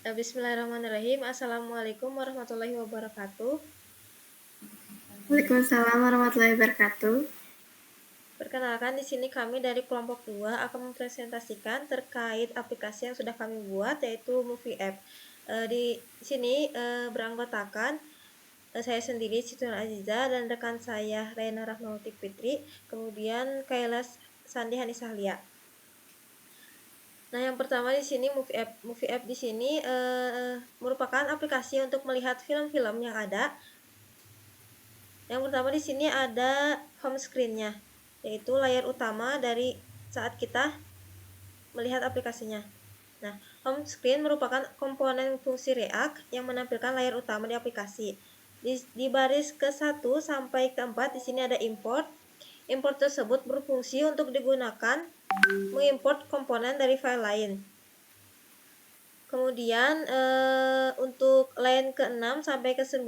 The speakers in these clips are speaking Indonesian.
Bismillahirrahmanirrahim. Assalamualaikum warahmatullahi wabarakatuh. Waalaikumsalam warahmatullahi wabarakatuh. Perkenalkan, di sini kami dari kelompok 2 akan mempresentasikan terkait aplikasi yang sudah kami buat, yaitu Movie App. Di sini beranggotakan saya sendiri, Siti Aziza, dan rekan saya Rena Rahmawati Fitri, kemudian Kailas Sandi Hanisahlia. Nah, yang pertama di sini Movie App. Movie App di sini merupakan aplikasi untuk melihat film-film yang ada. Yang pertama di sini ada home screen-nya, yaitu layar utama dari saat kita melihat aplikasinya. Nah, home screen merupakan komponen fungsi React yang menampilkan layar utama di aplikasi. Di baris ke-1 sampai ke-4 di sini ada import. Import tersebut berfungsi untuk digunakan mengimport komponen dari file lain. Kemudian untuk line ke-6 sampai ke-9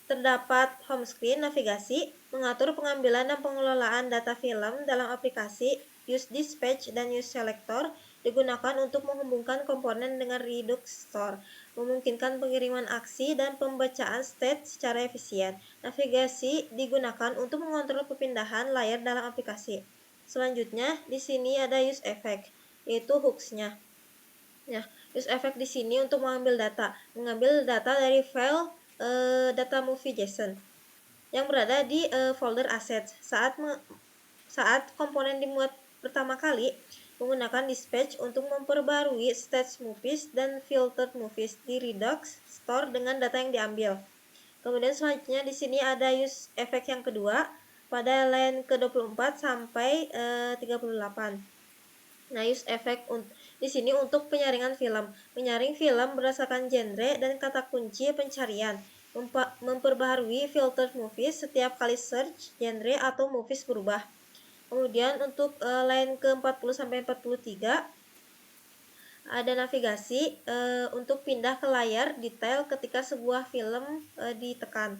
terdapat home screen, navigasi, mengatur pengambilan dan pengelolaan data film dalam aplikasi. Use Dispatch dan Use Selector digunakan untuk menghubungkan komponen dengan Redux Store, memungkinkan pengiriman aksi dan pembacaan state secara efisien. Navigasi digunakan untuk mengontrol perpindahan layar dalam aplikasi. Selanjutnya, di sini ada Use Effect, yaitu hooks-nya. Nah, use effect di sini untuk mengambil data dari file data movie JSON yang berada di folder assets. Saat komponen dimuat pertama kali, menggunakan dispatch untuk memperbarui stage movies dan filtered movies di Redux Store dengan data yang diambil. Kemudian selanjutnya di sini ada use effect yang kedua pada line ke-24 sampai 38. Nah, use effect di sini untuk penyaringan film. Menyaring film berdasarkan genre dan kata kunci pencarian. Memperbaharui filter movies setiap kali search genre atau movies berubah. Kemudian untuk line ke-40 sampai 43 ada navigasi untuk pindah ke layar detail ketika sebuah film ditekan.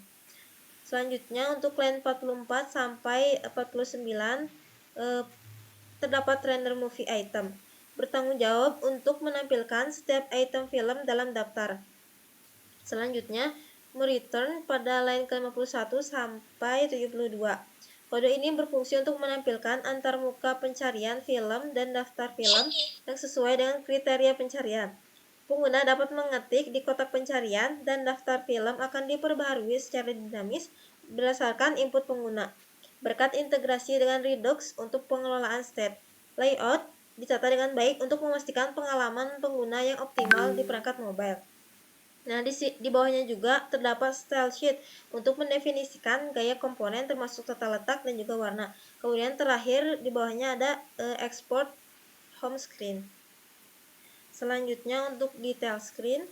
Selanjutnya untuk line 44 sampai 49 terdapat render movie item. Bertanggung jawab untuk menampilkan setiap item film dalam daftar. Selanjutnya, mereturn pada line ke-51 sampai 72. Kode ini berfungsi untuk menampilkan antarmuka pencarian film dan daftar film yang sesuai dengan kriteria pencarian. Pengguna dapat mengetik di kotak pencarian dan daftar film akan diperbaharui secara dinamis berdasarkan input pengguna. Berkat integrasi dengan Redux untuk pengelolaan state, layout ditata dengan baik untuk memastikan pengalaman pengguna yang optimal di perangkat mobile. Nah, di bawahnya juga terdapat style sheet untuk mendefinisikan gaya komponen termasuk tata letak dan juga warna. Kemudian terakhir di bawahnya ada export home screen. Selanjutnya untuk detail screen.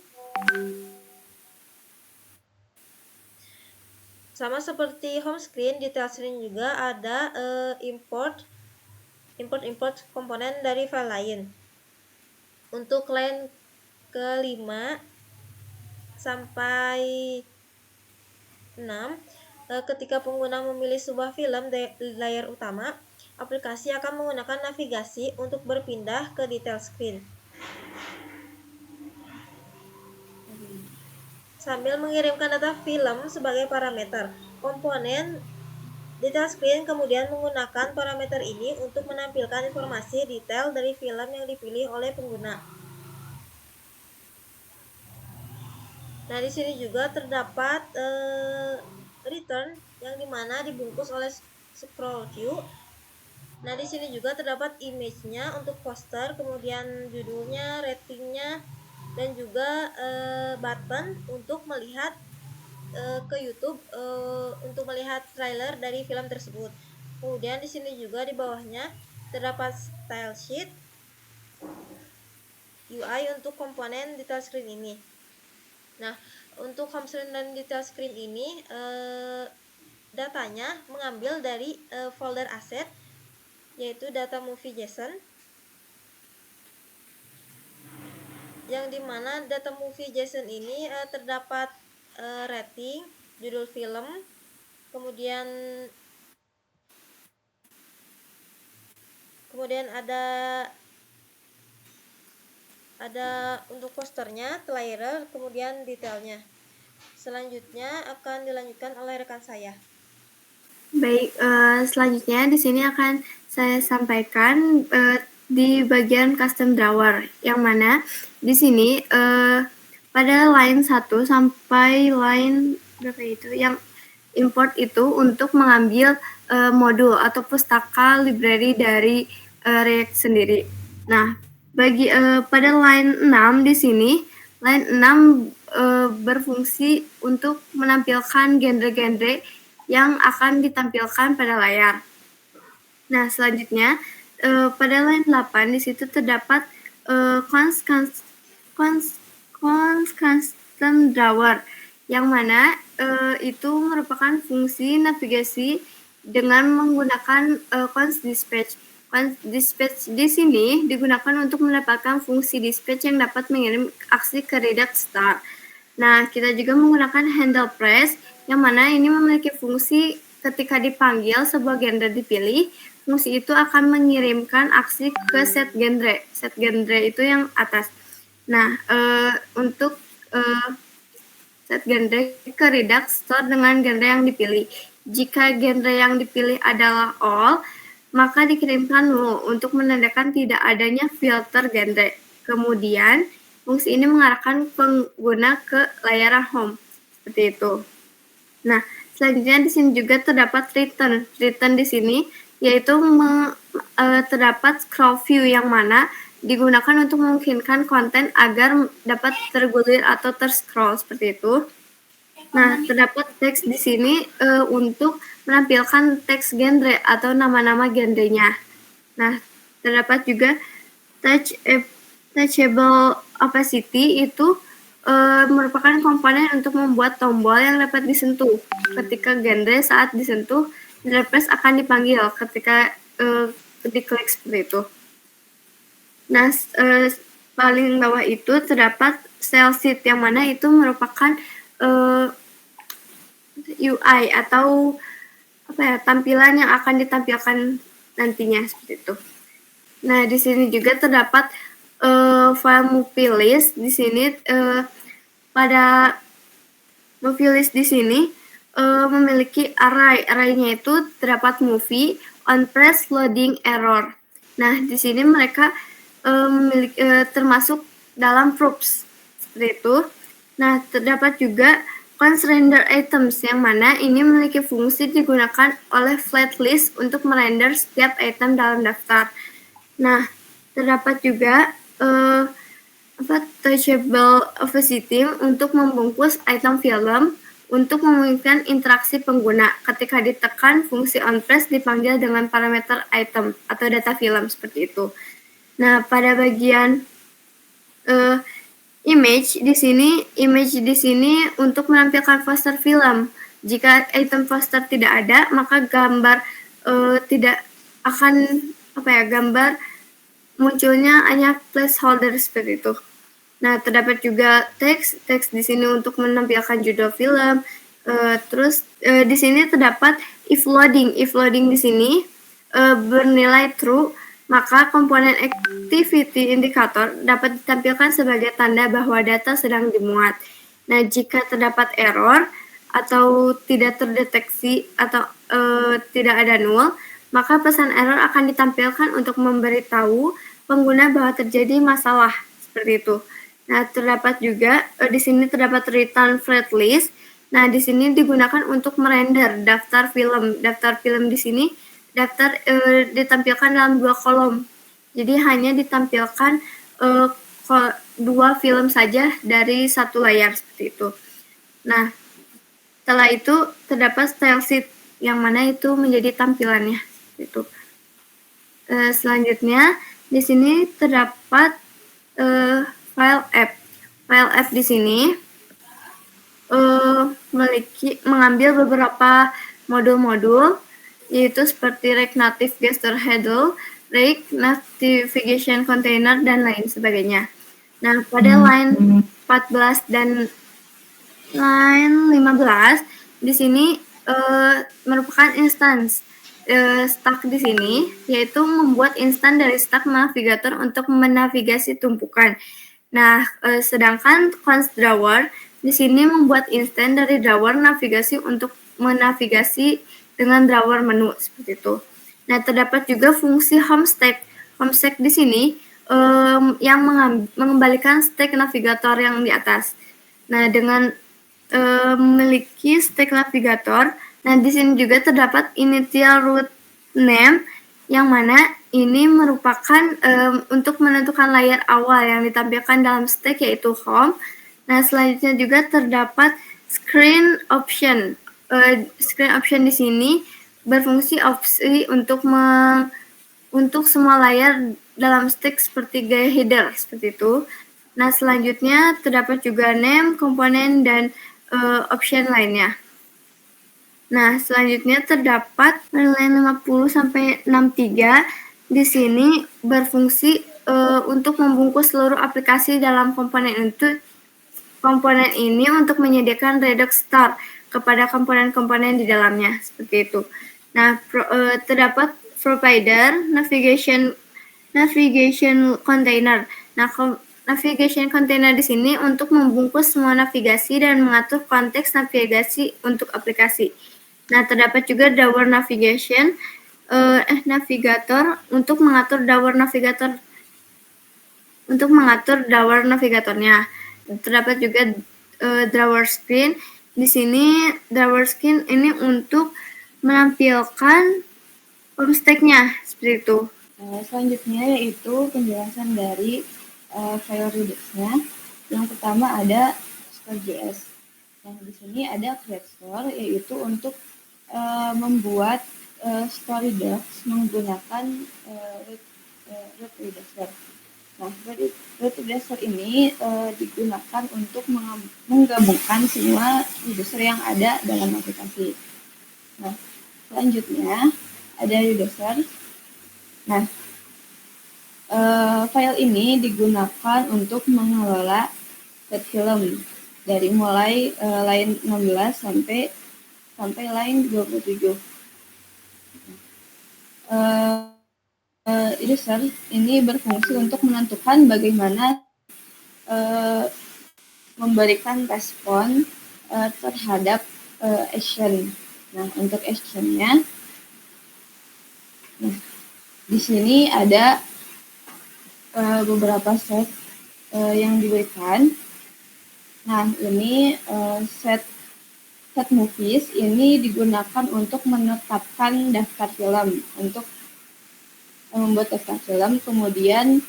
Sama seperti home screen, detail screen juga ada import komponen dari file lain. Untuk line ke-5 sampai 6, ketika pengguna memilih sebuah film di layar utama, aplikasi akan menggunakan navigasi untuk berpindah ke detail screen sambil mengirimkan data film sebagai parameter. Komponen detail screen kemudian menggunakan parameter ini untuk menampilkan informasi detail dari film yang dipilih oleh pengguna. Nah, di sini juga terdapat return yang dimana dibungkus oleh scroll view. Nah, di sini juga terdapat image-nya untuk poster, kemudian judulnya, ratingnya, dan juga button untuk melihat ke YouTube untuk melihat trailer dari film tersebut. Kemudian di sini juga di bawahnya terdapat style sheet UI untuk komponen detail screen ini. Nah, untuk home screen dan detail screen ini datanya mengambil dari folder aset, yaitu data movie JSON, yang dimana data movie JSON ini terdapat rating, judul film, kemudian Ada untuk posternya, trailer, kemudian detailnya. Selanjutnya akan dilanjutkan oleh rekan saya. Baik, selanjutnya di sini akan saya sampaikan di bagian custom drawer, yang mana di sini pada line 1 sampai line berapa itu yang import itu untuk mengambil modul atau pustaka library dari React sendiri. Nah, pada line 6 di sini, line 6 berfungsi untuk menampilkan genre-genre yang akan ditampilkan pada layar. Nah, selanjutnya pada line 8 di situ terdapat custom drawer, yang mana itu merupakan fungsi navigasi dengan menggunakan const dispatch. Const dispatch di sini digunakan untuk mendapatkan fungsi dispatch yang dapat mengirim aksi ke Redux Star. Nah, kita juga menggunakan handle press, yang mana ini memiliki fungsi ketika dipanggil sebuah genre dipilih, fungsi itu akan mengirimkan aksi ke set genre. Set genre itu yang atas. Nah, untuk set genre ke Redux Store dengan genre yang dipilih. Jika genre yang dipilih adalah all, maka dikirimkan null untuk menandakan tidak adanya filter genre. Kemudian, fungsi ini mengarahkan pengguna ke layar home, seperti itu. Nah, selanjutnya di sini juga terdapat return. Return di sini yaitu terdapat scroll view, yang mana digunakan untuk memungkinkan konten agar dapat tergulir atau terscroll seperti itu. Nah, terdapat teks di sini untuk menampilkan teks genre atau nama-nama genrenya. Nah, terdapat juga touchable opacity, itu merupakan komponen untuk membuat tombol yang dapat disentuh. Ketika genre saat disentuh, genre press akan dipanggil ketika diklik seperti itu. Nah, paling bawah itu terdapat style sheet, yang mana itu merupakan UI atau tampilan yang akan ditampilkan nantinya seperti itu. Nah, di sini juga terdapat file movie list. Di sini pada movie list di sini memiliki array. Arraynya itu terdapat movie, on press, loading, error. Nah, di sini mereka termasuk dalam props seperti itu. Nah, terdapat juga const render items, yang mana ini memiliki fungsi digunakan oleh flatlist untuk merender setiap item dalam daftar. Nah, terdapat juga touchable opacity untuk membungkus item film untuk memungkinkan interaksi pengguna. Ketika ditekan, fungsi on press dipanggil dengan parameter item atau data film seperti itu. Nah, pada bagian image di sini untuk menampilkan poster film. Jika item poster tidak ada, maka gambar tidak akan gambar munculnya hanya placeholder seperti itu. Nah, terdapat juga teks di sini untuk menampilkan judul film. Terus di sini terdapat if loading. If loading di sini bernilai true, maka komponen activity indicator dapat ditampilkan sebagai tanda bahwa data sedang dimuat. Nah, jika terdapat error atau tidak terdeteksi atau tidak ada null, maka pesan error akan ditampilkan untuk memberitahu pengguna bahwa terjadi masalah seperti itu. Nah, terdapat juga di sini terdapat return flat list. Nah, di sini digunakan untuk merender daftar film. Daftar film di sini ditampilkan dalam 2 kolom. Jadi hanya ditampilkan 2 film saja dari satu layar seperti itu. Nah, setelah itu terdapat style sheet, yang mana itu menjadi tampilannya seperti itu. Selanjutnya di sini terdapat file app. File app di sini mengambil beberapa modul-modul, yaitu seperti React Native Gesture Header, React Navigation Container, dan lain sebagainya. Nah, pada line 14 dan line 15 di sini merupakan instance stack di sini, yaitu membuat instan dari stack navigator untuk menavigasi tumpukan. Nah, sedangkan cons drawer di sini membuat instan dari drawer navigasi untuk menavigasi dengan drawer menu seperti itu. Nah, terdapat juga fungsi home stack. Home stack di sini yang mengembalikan stack navigator yang di atas. Nah, dengan memiliki stack navigator, nah di sini juga terdapat initial root name yang mana ini merupakan untuk menentukan layer awal yang ditampilkan dalam stack yaitu home. Nah, selanjutnya juga terdapat screen option. Screen option di sini berfungsi opsi untuk semua layer dalam stack seperti gaya header seperti itu. Nah, selanjutnya terdapat juga name, komponen, dan option lainnya. Nah, selanjutnya terdapat line 50 sampai 63 di sini berfungsi untuk membungkus seluruh aplikasi dalam komponen itu. Komponen ini untuk menyediakan Redux Star kepada komponen-komponen di dalamnya seperti itu. Nah, terdapat provider navigation container. Nah, navigation container di sini untuk membungkus semua navigasi dan mengatur konteks navigasi untuk aplikasi. Nah, terdapat juga drawer navigation navigator untuk mengatur drawer navigatornya. Terdapat juga drawer screen. Di sini drawer screen ini untuk menampilkan home stack-nya seperti itu. Selanjutnya yaitu penjelasan dari file Redux-nya. Yang pertama ada store.js. Nah, di sini ada create store yaitu untuk membuat store Redux menggunakan root reducer. Nah, root reducer ini digunakan untuk menggabungkan semua reducer yang ada dalam aplikasi. Nah, selanjutnya ada reducer. Nah, file ini digunakan untuk mengelola set film dari mulai line 16 sampai line 27. Reducer ini berfungsi untuk menentukan bagaimana memberikan respon terhadap action. Nah, untuk actionnya, nah, di sini ada beberapa set yang diberikan. Nah, ini set movies ini digunakan untuk menetapkan daftar film, untuk membuat daftar film. Kemudian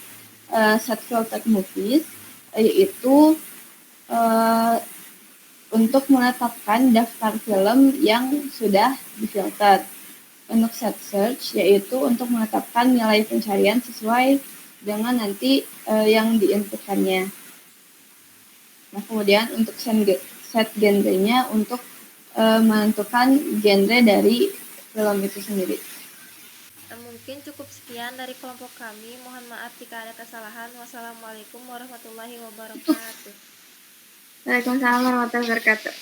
set filtered movies yaitu untuk menetapkan daftar film yang sudah difilter. Untuk set search yaitu untuk menetapkan nilai pencarian sesuai dengan nanti yang diinputkannya. Nah, kemudian untuk set genrenya untuk menentukan genre dari film itu sendiri. Mungkin cukup sekian dari kelompok kami. Mohon maaf jika ada kesalahan. Wassalamualaikum warahmatullahi wabarakatuh. Waalaikumsalam warahmatullahi wabarakatuh.